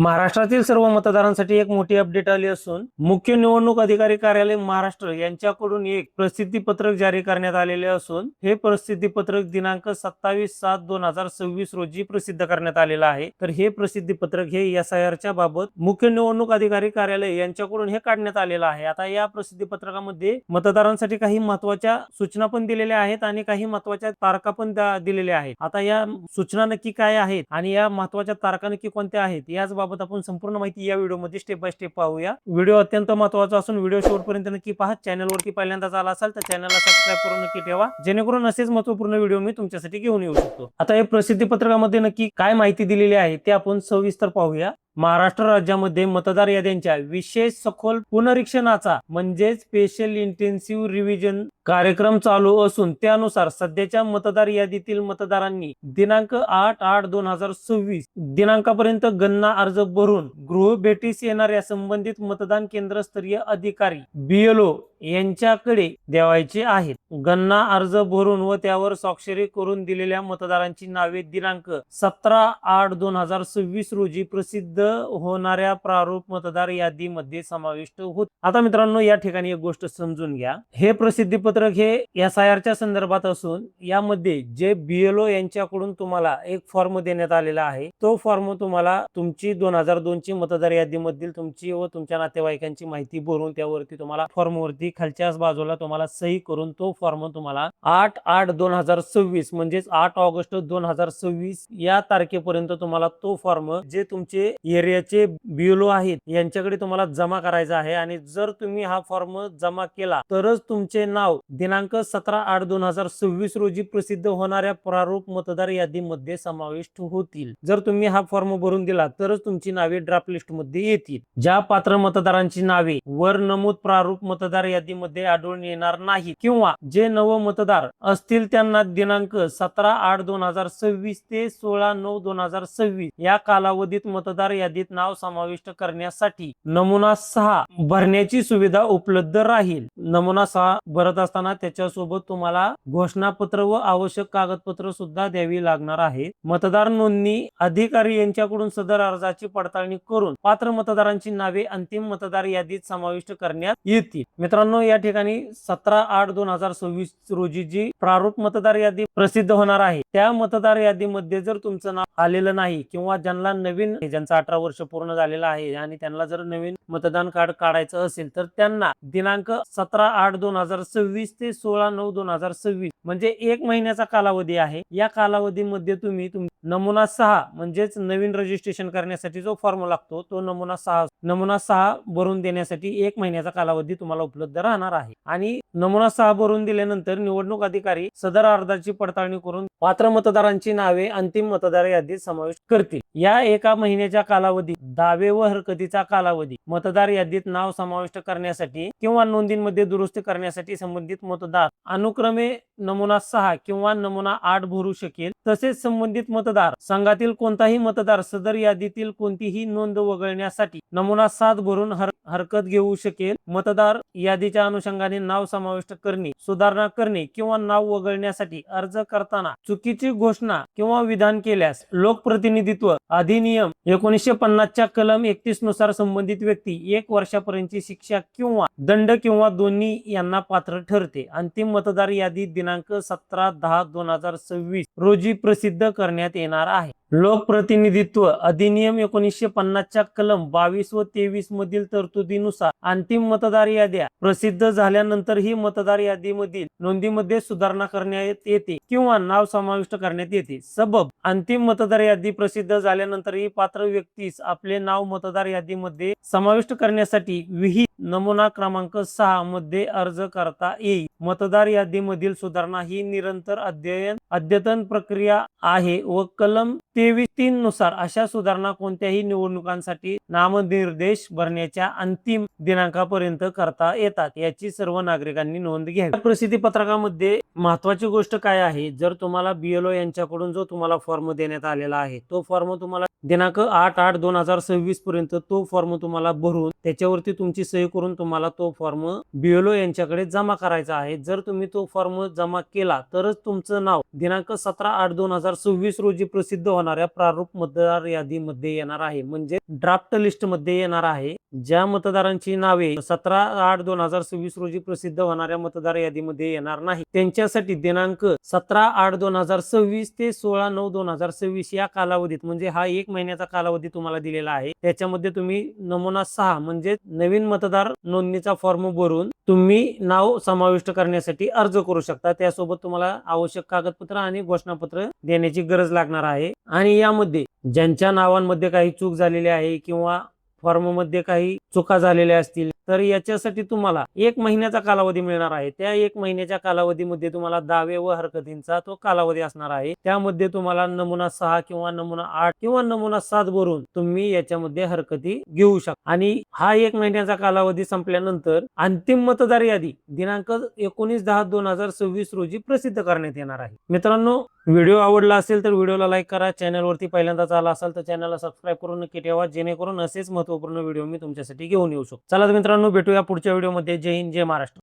महाराष्ट्रातील सर्व मतदारांसाठी एक मोठी अपडेट आली असून मुख्य निवडणूक अधिकारी कार्यालय महाराष्ट्र यांच्याकडून एक प्रसिद्धी पत्रक जारी करण्यात आलेले असून हे प्रसिद्धी पत्रक दिनांक 27/7/2026 रोजी प्रसिद्ध करण्यात आलेलं आहे। तर हे प्रसिद्धी पत्रक हे SIR च्या बाबत मुख्य निवडणूक अधिकारी कार्यालय यांच्याकडून हे काढण्यात आलेलं आहे। आता या प्रसिद्धी पत्रकामध्ये मतदारांसाठी काही महत्त्वाच्या सूचना पण दिलेल्या आहेत आणि काही महत्त्वाच्या तारखा पण दिलेल्या आहेत। आता या सूचना नक्की काय आहेत आणि या महत्त्वाच्या तारखा नक्की कोणत्या आहेत याच बाबत आपण संपूर्ण माहिती या व्हिडिओमध्ये स्टेप बाय स्टेप पाहूया। व्हिडिओ अत्यंत महत्त्वाचा असून व्हिडिओ शेवटपर्यंत नक्की पहा। चॅनलवरती पहिल्यांदाच आला असाल तर चॅनलला सबस्क्राइब करून नक्की ठेवा, जेणेकरून असेच महत्त्वपूर्ण व्हिडिओ मी तुमच्यासाठी घेऊन येऊ शकतो। आता या प्रसिद्धी पत्रकामध्ये नक्की काय माहिती दिलेली आहे ते आपण सविस्तर पाहूया। महाराष्ट्र राज्यामध्ये मतदार याद्यांच्या विशेष सखोल पुनरीक्षणाचा म्हणजे स्पेशल इंटेन्सिव्ह रिव्हिजन कार्यक्रम चालू असून त्यानुसार सध्याच्या मतदार यादीतील मतदारांनी दिनांक 8/8/2026 दिनांकापर्यंत गणना अर्ज भरून गृह भेटीस येणाऱ्या संबंधित मतदान केंद्रस्तरीय अधिकारी BLO यांच्याकडे द्यावायचे आहेत। गणना अर्ज भरून व त्यावर स्वाक्षरी करून दिलेल्या मतदारांची नावे दिनांक 17/8/2026 रोजी प्रसिद्ध होणाऱ्या प्रारूप मतदार यादीमध्ये समाविष्ट होत। आता मित्रांनो, या ठिकाणी एक गोष्ट समजून घ्या। हे प्रसिद्धी पत्रक हे SIR च्या संदर्भात असून यामध्ये जे BLO यांच्याकडून तुम्हाला एक फॉर्म देण्यात आलेला आहे, तो फॉर्म तुम्हाला तुमची 2002 ची मतदार यादीमधील तुमची व तुमच्या नातेवाईकांची माहिती भरून त्यावरती तुम्हाला फॉर्मवरती खालच्याच बाजूला तुम्हाला सही करून तो फॉर्म तुम्हाला 8/8/2026 म्हणजेच 8 ऑगस्ट 2026 या तारखेपर्यंत तुम्हाला तो फॉर्म जे तुमचे एरियाचे BLO आहेत यांच्याकडे तुम्हाला जमा करायचा आहे। आणि जर तुम्ही हा फॉर्म जमा केला तरच तुमचे नाव दिनांक 17/8/2026 रोजी प्रसिद्ध होणाऱ्या प्रारूप मतदार यादीमध्ये समाविष्ट होतील। जर तुम्ही हा फॉर्म भरून दिला तरच तुमची नावे ड्राफ्ट लिस्ट मध्ये येतील। ज्या पात्र मतदारांची नावे वर नमूद प्रारूप मतदार यादीमध्ये आढळून येणार नाही किंवा जे नव मतदार असतील त्यांना दिनांक 17/8/2026 ते 16/9/2026 या कालावधीत मतदार यादीत नाव समाविष्ट करण्यासाठी नमुना 6 भरण्याची सुविधा उपलब्ध राहील। नमुना 6 भरत असताना त्याच्यासोबत तुम्हाला घोषणापत्र व आवश्यक कागदपत्र सुद्धा द्यावी लागणार आहे। मतदार नोंदणी अधिकारी यांच्याकडून सदर अर्जाची पडताळणी करून पात्र मतदारांची नावे अंतिम मतदार यादीत समाविष्ट करण्यात येतील। मित्रांनो, या ठिकाणी 17/8/2026 रोजी जी प्रारूप मतदार यादी प्रसिद्ध होणार आहे त्या मतदार यादीमध्ये जर तुमचं नाव आलेलं नाही किंवा ज्यांना नवीन ज्यांचा 18 वर्ष पूर्ण झालेला आहे आणि त्यांना जर नवीन मतदान कार्ड काढायचं असेल तर त्यांना दिनांक 17/8/2026 ते 16/9/2026 म्हणजे 1 महिन्याचा कालावधी आहे। या कालावधीमध्ये तुम्ही नमुना 6 म्हणजेच नवीन रजिस्ट्रेशन करण्यासाठी जो फॉर्म लागतो तो नमुना 6 भरून देण्यासाठी 1 महिन्याचा कालावधी तुम्हाला उपलब्ध राहणार आहे। आणि नमुना 6 भरून दिल्यानंतर निवडणूक अधिकारी सदर अर्जाची पडताळणी करून पात्र मतदारांची नावे अंतिम मतदार यादीत समाविष्ट करतील। या 1 महिन्याच्या कालावधीत दावे व हरकतीचा कालावधी मतदार यादीत नाव समाविष्ट करण्यासाठी किंवा नोंदींमध्ये दुरुस्ती करण्यासाठी संबंधित मतदार अनुक्रमे नमुना 6 किंवा नमुना 8 भरू शकेल। तसेच संबंधित मतदार संघातील कोणताही मतदार सदर यादीतील कोणतीही नोंद वगळण्यासाठी नमुना 7 भरून हरकत घेऊ शकेल। मतदार यादीच्या अनुषंगाने नाव समाविष्ट करणे, सुधारणा करणे किंवा नाव वगळण्यासाठी अर्ज करताना चुकीची घोषणा किंवा विधान केल्यास लोकप्रतिनिधित्व अधिनियम 1950 च्या कलम 31 नुसार संबंधित व्यक्ती 1 वर्षापर्यंतची शिक्षा किंवा दंड किंवा दोन्ही यांना पात्र ठरते। अंतिम मतदार यादी दिनांक 17/10/2026 रोजी प्रसिद्ध करण्यात येणार आहे। लोकप्रतिनिधित्व अधिनियम 1950 च्या कलम 22 व 23 मधील तरतुदीनुसार अंतिम मतदार याद्या प्रसिद्ध झाल्यानंतर ही मतदार यादीमधील नोंदीमध्ये सुधारणा करण्यात येते किंवा नाव समाविष्ट करण्यात येते। सबब अंतिम मतदार यादी प्रसिद्ध झाल्यानंतरही पात्र व्यक्तीस आपले नाव मतदार यादीमध्ये समाविष्ट करण्यासाठी विहित नमुना क्रमांक 6 मध्ये अर्ज करता येईल। मतदार यादीमधील सुधारणा ही निरंतर अद्यतन प्रक्रिया आहे व कलम 23(3) नुसार अशा सुधारणा कोणत्याही निवडणुकांसाठी नामनिर्देश भरण्याच्या अंतिम दिनांकापर्यंत करता येतात, याची सर्व नागरिकांनी नोंद घ्यावी। प्रसिद्धी पत्रकामध्ये महत्त्वाची गोष्ट काय आहे, जर तुम्हाला BLO यांच्याकडून जो तुम्हाला फॉर्म देण्यात आलेला आहे तो फॉर्म तुम्हाला दिनांक 8/8/2026 पर्यंत तो फॉर्म तुम्हाला भरून त्याच्यावरती तुमची सही जेणेकरून तुम्हाला तो फॉर्म BLO यांच्याकडे जमा करायचा आहे. जर तुम्ही तो फॉर्म जमा केला तरच तुमचं नाव दिनांक 17/8/2026 रोजी प्रसिद्ध होणाऱ्या प्रारूप मतदार यादीमध्ये येणार आहे, म्हणजे ड्राफ्ट लिस्ट मध्ये येणार आहे. ज्या मतदारांची नावे 17/8/2026 रोजी प्रसिद्ध होणाऱ्या मतदार यादीमध्ये येणार नाही त्यांच्यासाठी दिनांक 17/8/2026 ते 16/9/2026 या कालावधीत, म्हणजे हा 1 महिन्याचा कालावधी तुम्हाला दिलेला आहे, त्याच्यामध्ये तुम्ही नमुना 6 म्हणजे नवीन मतदार नोंदणीचा फॉर्म भरून तुम्ही नाव समाविष्ट करण्यासाठी अर्ज करू शकता. त्यासोबत तुम्हाला आवश्यक कागदपत्र आणि घोषणापत्र देण्याची गरज लागणार आहे. आणि यामध्ये ज्यांच्या नावांमध्ये काही चूक झालेली आहे किंवा फॉर्म मध्ये काही चुका झालेल्या असतील तर याच्यासाठी तुम्हाला 1 महिन्याचा कालावधी मिळणार आहे. त्या 1 महिन्याच्या कालावधीमध्ये तुम्हाला दावे व हरकतींचा तो कालावधी असणार आहे. त्यामध्ये तुम्हाला नमुना 6 किंवा नमुना 8 किंवा नमुना 7 भरून तुम्ही याच्यामध्ये हरकती घेऊ शकता. आणि हा 1 महिन्याचा कालावधी संपल्यानंतर अंतिम मतदार यादी दिनांक 19/10/2026 रोजी प्रसिद्ध करण्यात येणार आहे. मित्रांनो, व्हिडिओ आवडला असेल तर व्हिडिओला लाईक करा. चॅनलवरती पहिल्यांदाच आला असाल तर चॅनलला सबस्क्राईब करून नक्की ठेवा, जेणेकरून असेच महत्त्वपूर्ण व्हिडिओ मी तुमच्यासाठी घेऊन येऊ शकतो. चला तर मित्रांनो, भेटूया पुढच्या व्हिडिओमध्ये. जय हिंद, जय महाराष्ट्र.